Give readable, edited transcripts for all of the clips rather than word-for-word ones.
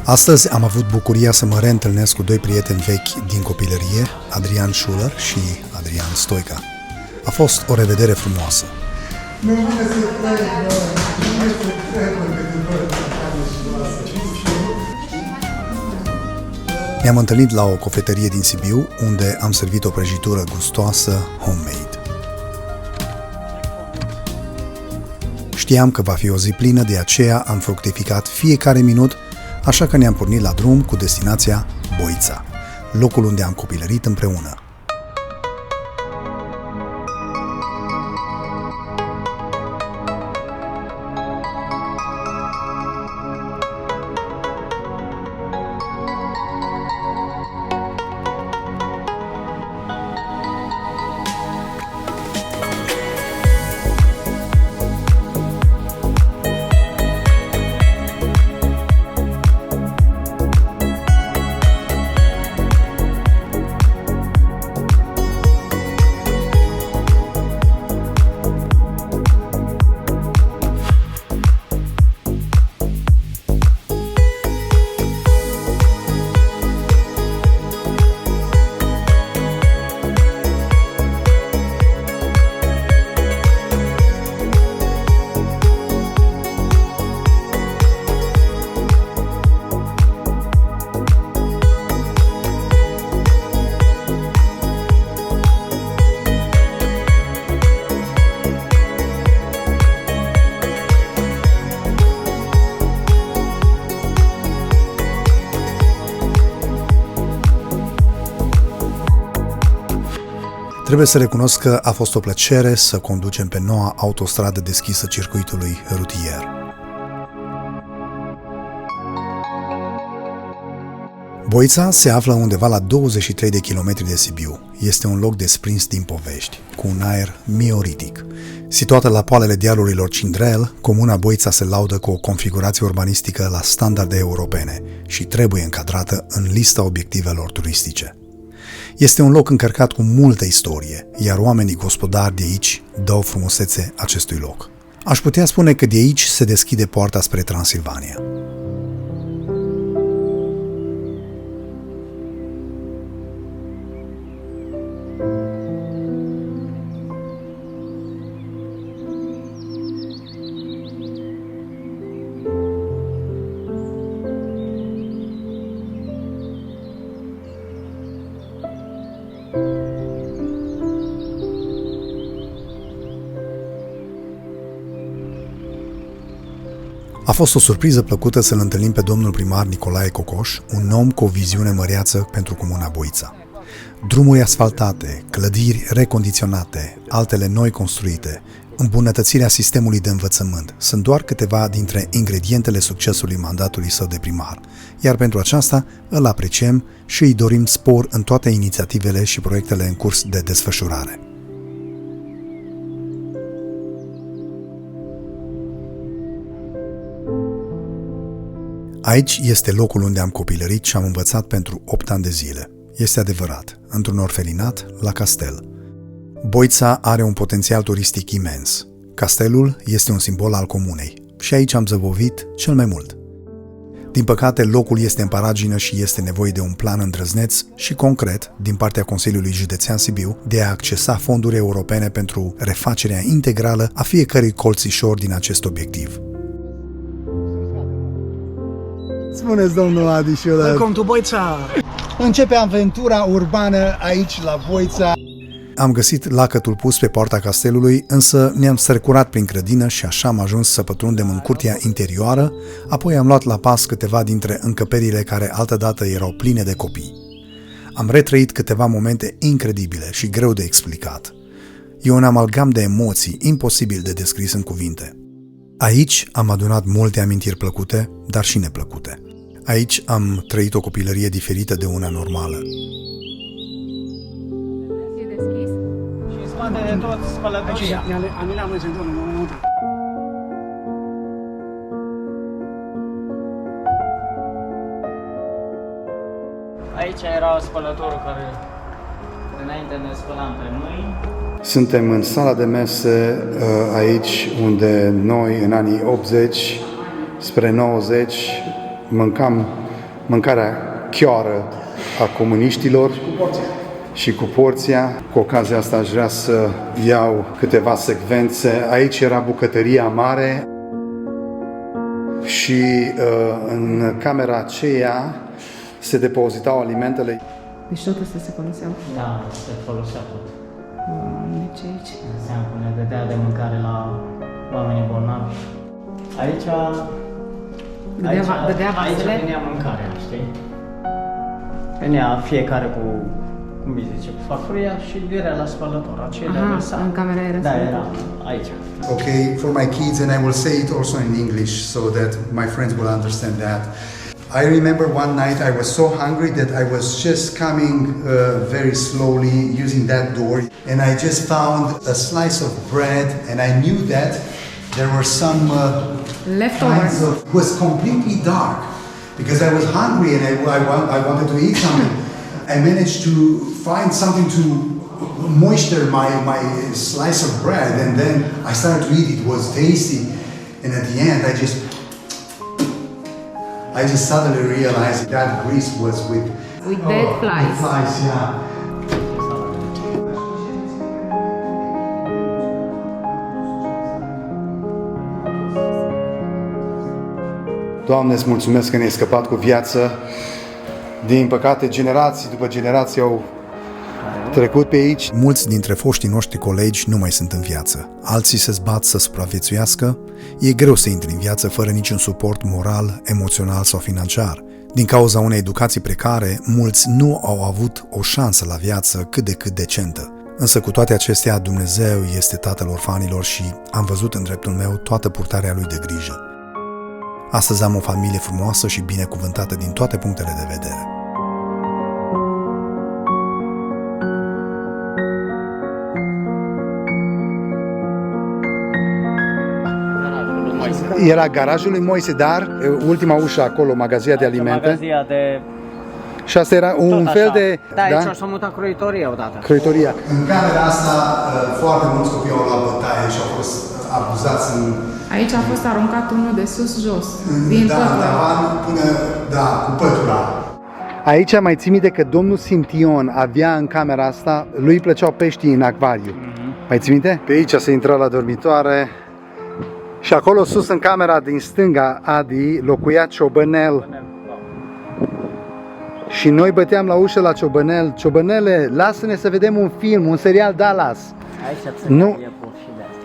Astăzi am avut bucuria să mă reîntâlnesc cu doi prieteni vechi din copilărie, Adrian Schuller și Adrian Stoica. A fost o revedere frumoasă. Ne-am întâlnit la o cofetărie din Sibiu, unde am servit o prăjitură gustoasă homemade. Știam că va fi o zi plină, de aceea am fructificat fiecare minut, așa că ne-am pornit la drum cu destinația Boița, locul unde am copilărit împreună. Trebuie să recunosc că a fost o plăcere să conducem pe noua autostradă deschisă circuitului rutier. Boița se află undeva la 23 de kilometri de Sibiu. Este un loc desprins din povești, cu un aer mioritic. Situată la poalele dealurilor Cindrel, comuna Boița se laudă cu o configurație urbanistică la standarde europene și trebuie încadrată în lista obiectivelor turistice. Este un loc încărcat cu multă istorie, iar oamenii gospodari de aici dau frumusețe acestui loc. Aș putea spune că de aici se deschide poarta spre Transilvania. A fost o surpriză plăcută să-l întâlnim pe domnul primar Nicolae Cocoș, un om cu o viziune măreață pentru comuna Boița. Drumuri asfaltate, clădiri recondiționate, altele noi construite, îmbunătățirea sistemului de învățământ sunt doar câteva dintre ingredientele succesului mandatului său de primar, iar pentru aceasta îl apreciem și îi dorim spor în toate inițiativele și proiectele în curs de desfășurare. Aici este locul unde am copilărit și am învățat pentru 8 ani de zile. Este adevărat, într-un orfelinat, la castel. Boița are un potențial turistic imens. Castelul este un simbol al comunei și aici am zăbovit cel mai mult. Din păcate, locul este în paragină și este nevoie de un plan îndrăzneț și concret din partea Consiliului Județean Sibiu de a accesa fonduri europene pentru refacerea integrală a fiecărui colțișor din acest obiectiv. Spuneți, domnul Adi Schuller. Welcome to Boița! Începe aventura urbană aici la Boița. Am găsit lacătul pus pe poarta castelului, însă ne-am strecurat prin grădină și așa am ajuns să pătrundem în curtea interioară, apoi am luat la pas câteva dintre încăperile care altădată erau pline de copii. Am retrăit câteva momente incredibile și greu de explicat. E un amalgam de emoții imposibil de descris în cuvinte. Aici am adunat multe amintiri plăcute, dar și neplăcute. Aici am trăit o copilărie diferită de una normală. Și spate tot spălătoria. Anila mă centură, nu. Aici era spălătorul care înainte ne spălam pe mâini. Suntem în sala de mese aici unde noi în anii 80 spre 90 mâncam mâncarea chioară a comuniștilor și cu porția. Cu ocazia asta aș vrea să iau câteva secvențe. Aici era bucătăria mare și în camera aceea se depozitau alimentele. Deci tot astea se foloseau? Da, se folosea tot. Deci aici? Înseamnă că ne dădea de mâncare la oamenii bolnavi. Aici venea mâncarea, știi? Venea fiecare cu, cum îi zice, cu farfuria și era la spălător. În camera era da, era aici. Okay, for my kids, and I will say it also in English so that my friends will understand that. I remember one night I was so hungry that I was just coming very slowly using that door, and I just found a slice of bread, and I knew that there were some leftovers. It was completely dark because I was hungry and I wanted to eat something. I managed to find something to moisture my slice of bread, and then I started to eat. It was tasty, and at the end I just suddenly realized that grease was with dead flies. Flies, yeah. Doamne, îți mulțumesc că ne-ai scăpat cu viață. Din păcate, generații după generații au trecut pe aici. Mulți dintre foștii noștri colegi nu mai sunt în viață. Alții se zbat să supraviețuiască. E greu să intri în viață fără niciun suport moral, emoțional sau financiar. Din cauza unei educații precare, mulți nu au avut o șansă la viață cât de cât decentă. Însă cu toate acestea, Dumnezeu este Tatăl orfanilor și am văzut în dreptul meu toată purtarea Lui de grijă. Astăzi am o familie frumoasă și binecuvântată din toate punctele de vedere. Era garajul lui Moise, dar ultima ușă acolo, magazia de alimente. Magazia de... Și asta era un fel de... Da, aici s-a mutat croitoria odată. Croitoria. În camera asta foarte mulți copii au luat bătaie și au fost abuzați în... Aici a fost aruncat unul de sus jos, din pătura. Cu pătura. Aici mai ții minte că domnul Sintion avea în camera asta, lui îi plăceau peștii în acvariu. Mai ții minte? Pe aici se intra la dormitoare. Și acolo sus în camera din stânga, Adi, locuia Ciobănel. Și noi băteam la ușă la Ciobănel. Ciobănele, lasă-ne să vedem un film, un serial Dallas.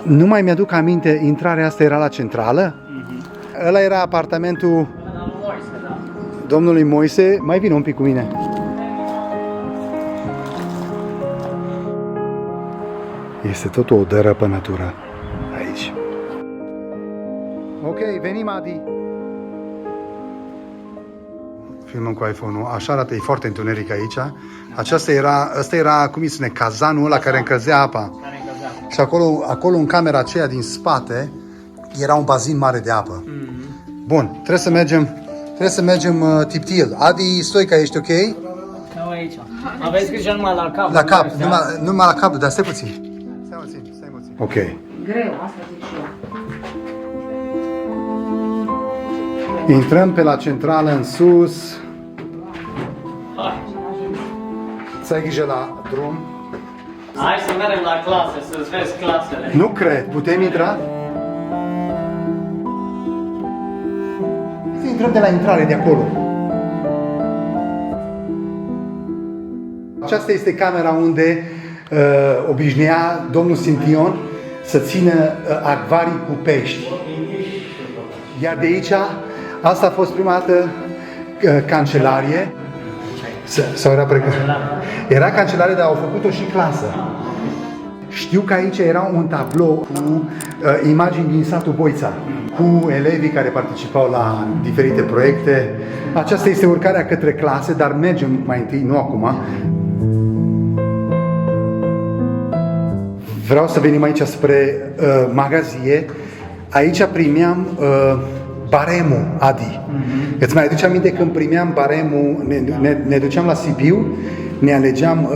Nu mai mi-aduc aminte, intrarea asta era la centrală? Ăla era apartamentul domnului Moise. Mai vine un pic cu mine. Este tot o odără pe natură aici. Ok, venim, Adi. Filmăm cu iPhone-ul. Așa arată, e foarte întuneric aici. Asta era, cum îi spune, cazanul ăla care încălzea apa. Și acolo în camera aceea din spate era un bazin mare de apă. Bun, trebuie să mergem tiptil. Adi, Stoica, ești ok? Nu aici. Aveți grijă numai la cap. La cap, numai la cap, dar stai puțin. Stai puțin. Ok. Greu, asta zic și eu. Intrăm pe la centrală în sus. Să ai grijă la drum. Hai să mergem la clasă, să-ți vezi clasele. Nu cred, putem intra? Să intrăm de la intrare de acolo. Aceasta este camera unde obișnuia domnul Sintion să țină acvarii cu pești. Iar de aici, asta a fost prima dată cancelarie. Sau era Era cancelarie, dar au făcut-o și clasă. Știu că aici era un tablou cu imagini din satul Boița, cu elevii care participau la diferite proiecte. Aceasta este urcarea către clase, dar mergem mai întâi, nu acum. Vreau să venim aici spre magazie. Aici primeam baremul, Adi. Îți mai aduce aminte când primeam baremul, ne duceam la Sibiu, ne alegeam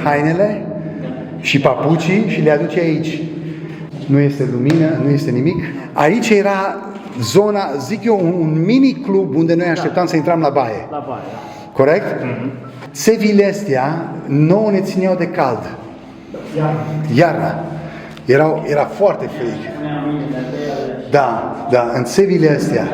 hainele și papucii și le aduce aici. Nu este lumină, nu este nimic. Aici era zona, zic eu, un mini club unde noi așteptam să intrăm la baie. La baie, da. Corect? Țevile astea nouă ne țineau de cald. Iarna. Era foarte frig. Da, în țevile astea.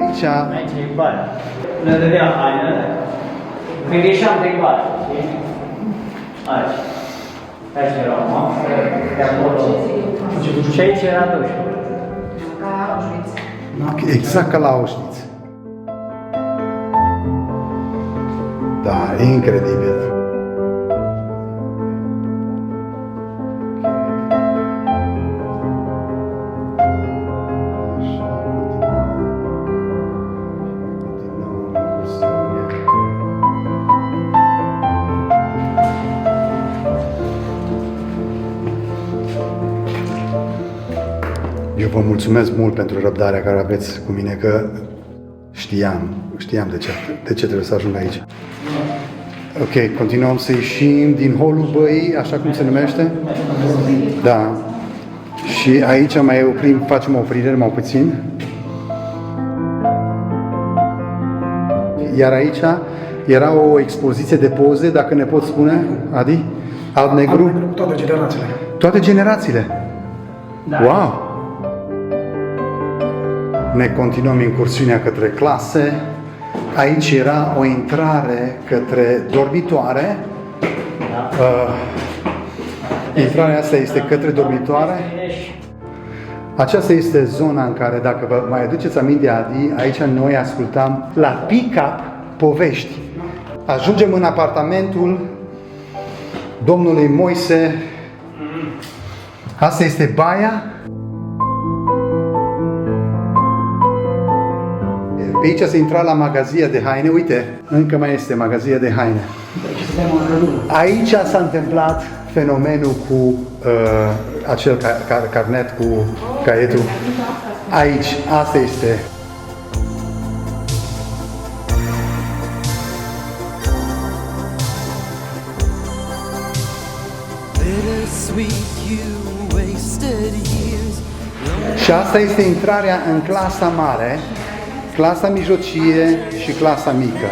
Aici e baia. Ne dădea haină. Când ieșeam din baie, știi? Aici. Aici era mama, de acolo. Și aici era dușul. Exact ca la Auschwitz. Da, e incredibil. Eu vă mulțumesc mult pentru răbdarea care aveți cu mine, că știam de ce trebuie să ajung aici. Ok, continuăm să ieșim din holul băii, așa cum se numește? Da. Și aici mai oprim, facem o oprire mai puțin. Iar aici era o expoziție de poze, dacă ne poți spune, Adi? Alb-negru? Toate generațiile. Toate generațiile? Da. Wow! Ne continuăm incursiunea către clase. Aici era o intrare către dormitoare. Intrarea asta este către dormitoare. Aceasta este zona în care, dacă vă mai aduceți aminte, Adi, aici noi ascultam la pick-up povești. Ajungem în apartamentul domnului Moise. Asta este baia. Pe aici se intra la magazia de haine. Uite, încă mai este magazia de haine. Aici s-a întâmplat fenomenul cu acel carnet cu caietul. Aici, asta este. Și asta este intrarea în clasa mare, clasa mijlocie și clasa mică.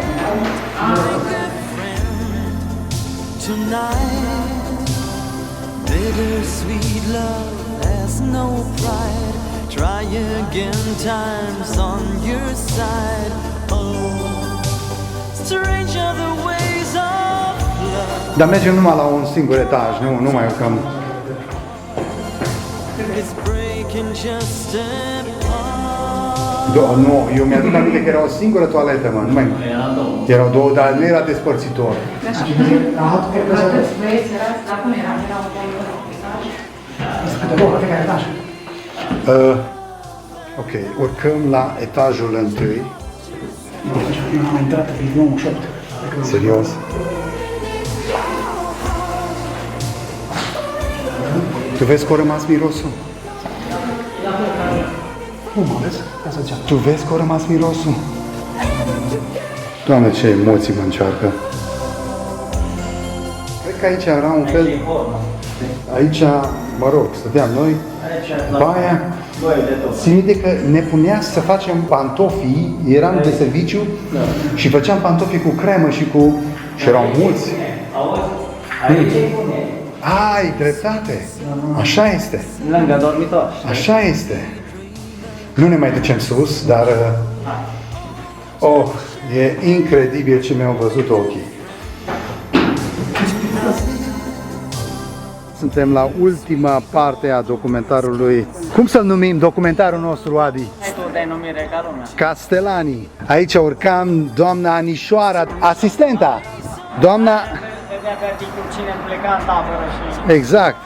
Dar mergem numai la un singur etaj, nu mai urcăm. Nu, eu mi-aduc aminte că era o singură toaletă, mă, nu mai... Erau două, dar nu era despărțitor. Ok, urcăm la etajul întâi. Am intrat pe 98. Serios? Tu vezi că a rămas mirosul? Cum ales? Asta ziceam. Tu vezi că a rămas mirosul? Doamne, ce emoții mă încearcă. Cred că aici era un fel... Aici, mă rog, stăteam noi, baia. Țin minte că ne punea să facem pantofii, eram de serviciu și făceam pantofii cu cremă și cu... Și erau mulți. Ai dreptate. Așa este. Lângă dormitor. Așa este. Nu ne mai ducem sus, dar... e incredibil ce mi-au văzut ochii. Suntem la ultima parte a documentarului. Cum să-l numim documentarul nostru, Adi? Tu denumire ca lumea. Castelanii. Aici urcam doamna Anișoara, asistenta. Doamna... Vedea pe articol cine pleca în tabără și... Exact.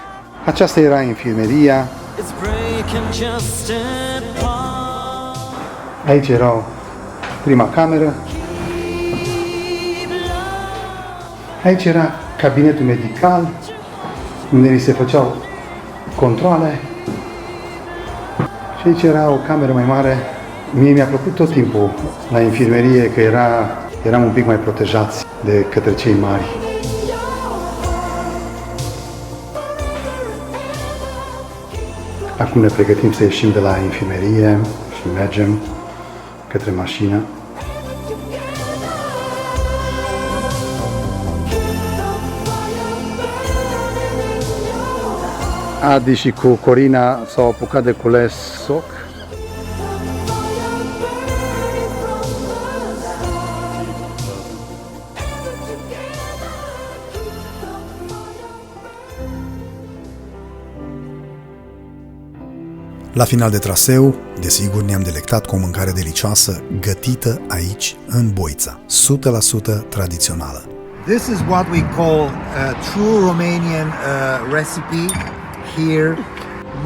Aceasta era infirmeria. Aici era prima cameră. Aici era cabinetul medical, unde ni se făceau controale. Și aici era o cameră mai mare. Mie mi-a plăcut tot timpul la infirmerie că era Eram un pic mai protejați de către cei mari. Acum ne pregătim să ieșim de la infimerie și mergem către mașină. Adi și cu Corina s-au apucat de cules soc. La final de traseu, desigur, ne-am delectat cu o mâncare delicioasă gătită aici, în Boița, 100% tradițională. This is what we call a true Romanian recipe here.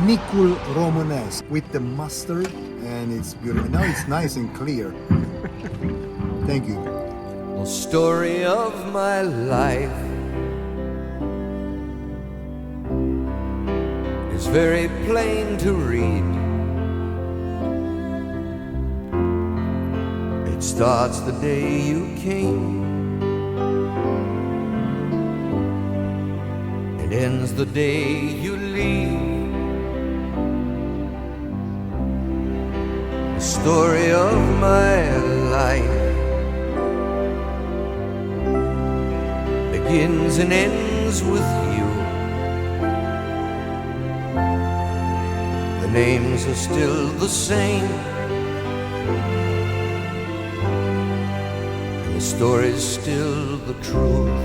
Micul românesc with the mustard and it's beautiful. Now it's nice and clear. Thank you. The story of my life is very plain to read. It starts the day you came and ends the day you leave. The story of my life begins and ends with you. The names are still the same, and the story's still the truth.